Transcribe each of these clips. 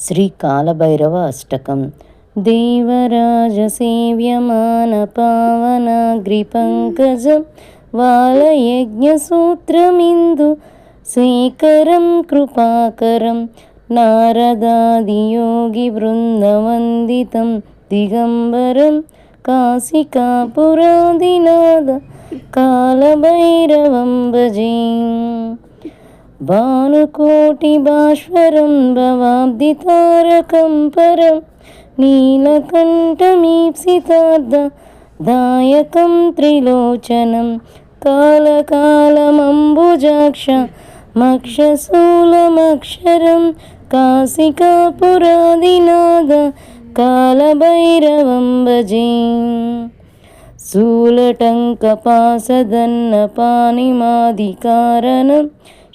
శ్రీ కాలభైరవ అష్టకం. దేవరాజసేవ్యమాన పావనాగ్రిపంకజం వాలయజ్ఞసూత్రమిందు శేఖరం కృపాకరం నారదాదియోగి బృందవందితం దిగంబరం కాశికాపురాదినాథ కాలభైరవం భజే. భానుకోటి భాస్వరం భవాబ్దితారకం పరం నీలకంఠమీప్సితార్థ దాయకం త్రిలోచనం కాలకాలమంబుజాక్ష మక్షశూలమక్షరం కాశికాపురాదినాథ కాలభైరవం భజే. శూలటంకపాసదన్నపానిమాదికారణం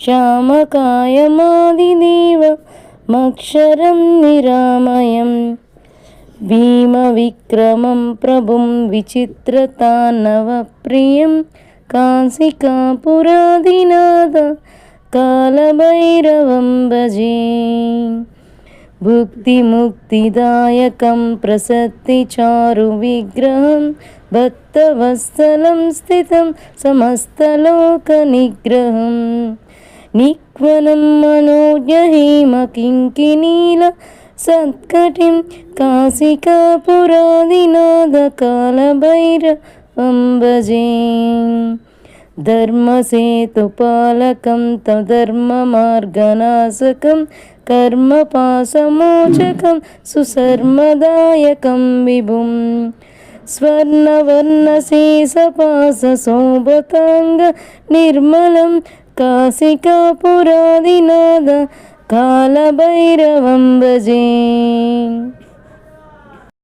శ్యామకాయమాదిదేవ మక్షరం నిరామయం భీమవిక్రమం ప్రభుం విచిత్రతాన్నవప్రియం కాశికాపురాదినాథ కాలభైరవం భజే. భుక్తిముక్తిదాయకం ప్రసత్తిచారు విగ్రహం భక్తవత్సలం స్థితం సమస్తలోక నిగ్రహం నిక్వనం మనోజ్ఞహేమ కింకినీల సత్కటిం కాశికాపురాదినాథ కాలభైరవం భజే. ధర్మసేతుపాలకం తధర్మమార్గనాశకం కర్మపాశమోచకం సుశర్మదాయకం విభుం స్వర్ణవర్ణశేషపాశశోభతాంగ నిర్మలం కాశికాపురాదినాథ కాలభైరవం భజే.